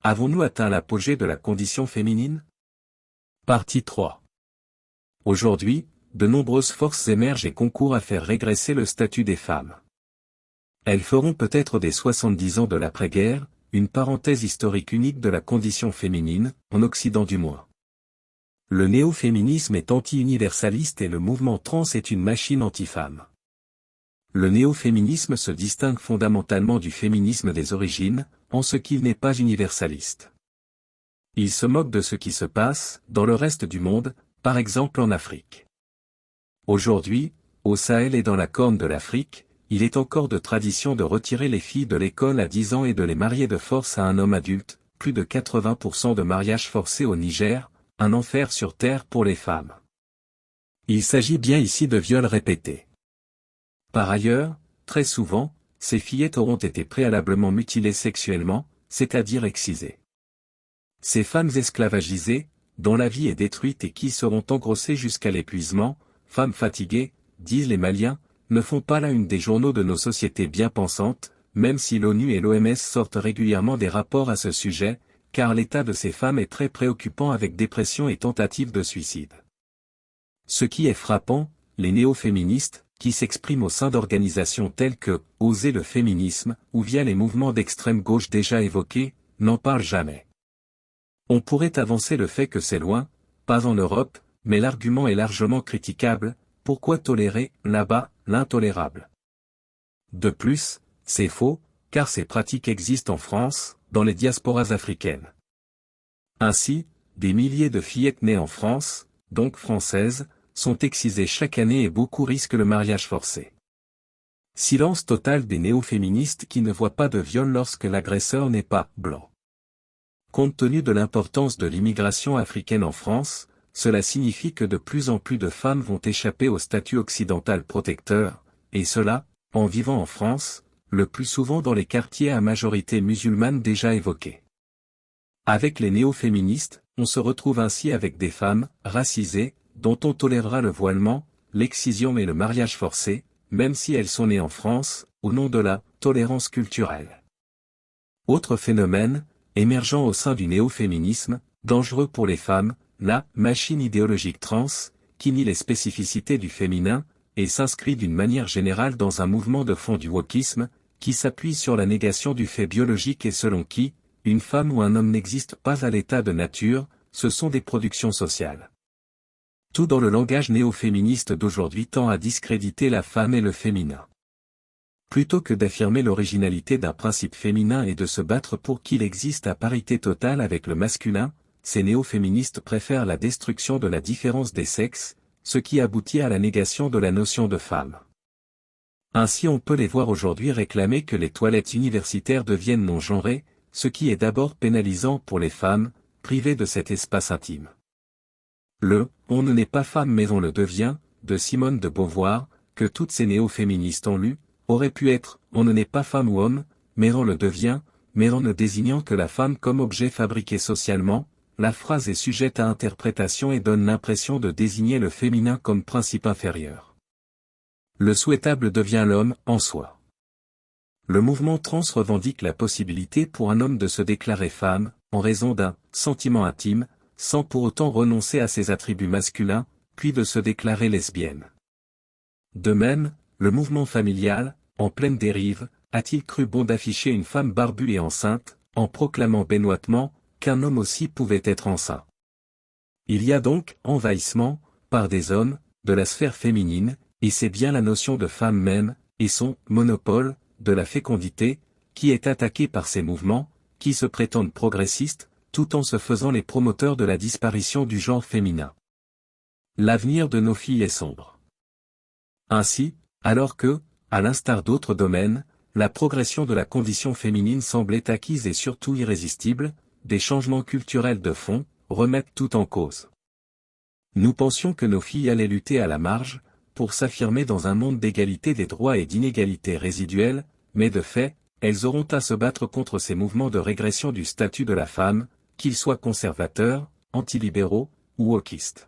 Avons-nous atteint l'apogée de la condition féminine? Partie 3. Aujourd'hui, de nombreuses forces émergent et concourent à faire régresser le statut des femmes. Elles feront peut-être des 70 ans de l'après-guerre, une parenthèse historique unique de la condition féminine, en Occident du moins. Le néo-féminisme est anti-universaliste et le mouvement trans est une machine anti-femme. Le néo-féminisme se distingue fondamentalement du féminisme des origines, en ce qu'il n'est pas universaliste. Il se moque de ce qui se passe, dans le reste du monde, par exemple en Afrique. Aujourd'hui, au Sahel et dans la Corne de l'Afrique, il est encore de tradition de retirer les filles de l'école à 10 ans et de les marier de force à un homme adulte, plus de 80% de mariages forcés au Niger, un enfer sur terre pour les femmes. Il s'agit bien ici de viols répétés. Par ailleurs, très souvent, ces fillettes auront été préalablement mutilées sexuellement, c'est-à-dire excisées. Ces femmes esclavagisées, dont la vie est détruite et qui seront engrossées jusqu'à l'épuisement, femmes fatiguées, disent les Maliens, ne font pas la une des journaux de nos sociétés bien pensantes, même si l'ONU et l'OMS sortent régulièrement des rapports à ce sujet, car l'état de ces femmes est très préoccupant avec dépression et tentative de suicide. Ce qui est frappant, les néo-féministes, qui s'expriment au sein d'organisations telles que « Oser le féminisme » ou via les mouvements d'extrême gauche déjà évoqués, n'en parlent jamais. On pourrait avancer le fait que c'est loin, pas en Europe, mais l'argument est largement critiquable, pourquoi tolérer, là-bas, l'intolérable? De plus, c'est faux, car ces pratiques existent en France, dans les diasporas africaines. Ainsi, des milliers de fillettes nées en France, donc françaises, sont excisées chaque année et beaucoup risquent le mariage forcé. Silence total des néo-féministes qui ne voient pas de viol lorsque l'agresseur n'est pas blanc. Compte tenu de l'importance de l'immigration africaine en France, cela signifie que de plus en plus de femmes vont échapper au statut occidental protecteur, et cela, en vivant en France, le plus souvent dans les quartiers à majorité musulmane déjà évoqués. Avec les néo-féministes, on se retrouve ainsi avec des femmes, racisées, dont on tolérera le voilement, l'excision et le mariage forcé, même si elles sont nées en France, au nom de la tolérance culturelle. Autre phénomène, émergent au sein du néo-féminisme, dangereux pour les femmes, la machine idéologique trans, qui nie les spécificités du féminin, et s'inscrit d'une manière générale dans un mouvement de fond du wokisme, qui s'appuie sur la négation du fait biologique et selon qui, une femme ou un homme n'existe pas à l'état de nature, ce sont des productions sociales. Tout dans le langage néo-féministe d'aujourd'hui tend à discréditer la femme et le féminin. Plutôt que d'affirmer l'originalité d'un principe féminin et de se battre pour qu'il existe à parité totale avec le masculin, ces néo-féministes préfèrent la destruction de la différence des sexes, ce qui aboutit à la négation de la notion de femme. Ainsi on peut les voir aujourd'hui réclamer que les toilettes universitaires deviennent non-genrées, ce qui est d'abord pénalisant pour les femmes, privées de cet espace intime. Le « On ne n'est pas femme mais on le devient » de Simone de Beauvoir, que toutes ces néo-féministes ont lu, aurait pu être « On ne n'est pas femme ou homme, mais on le devient », mais en ne désignant que la femme comme objet fabriqué socialement, la phrase est sujette à interprétation et donne l'impression de désigner le féminin comme principe inférieur. Le souhaitable devient l'homme, en soi. Le mouvement trans revendique la possibilité pour un homme de se déclarer femme, en raison d'un « sentiment intime », sans pour autant renoncer à ses attributs masculins, puis de se déclarer lesbienne. De même, le mouvement familial, en pleine dérive, a-t-il cru bon d'afficher une femme barbue et enceinte, en proclamant benoîtement qu'un homme aussi pouvait être enceint. Il y a donc envahissement, par des hommes, de la sphère féminine, et c'est bien la notion de femme même, et son monopole, de la fécondité, qui est attaquée par ces mouvements, qui se prétendent progressistes, tout en se faisant les promoteurs de la disparition du genre féminin. L'avenir de nos filles est sombre. Ainsi, alors que, à l'instar d'autres domaines, la progression de la condition féminine semblait acquise et surtout irrésistible, des changements culturels de fond, remettent tout en cause. Nous pensions que nos filles allaient lutter à la marge, pour s'affirmer dans un monde d'égalité des droits et d'inégalité résiduelle, mais de fait, elles auront à se battre contre ces mouvements de régression du statut de la femme, qu'ils soient conservateurs, antilibéraux, ou wokistes.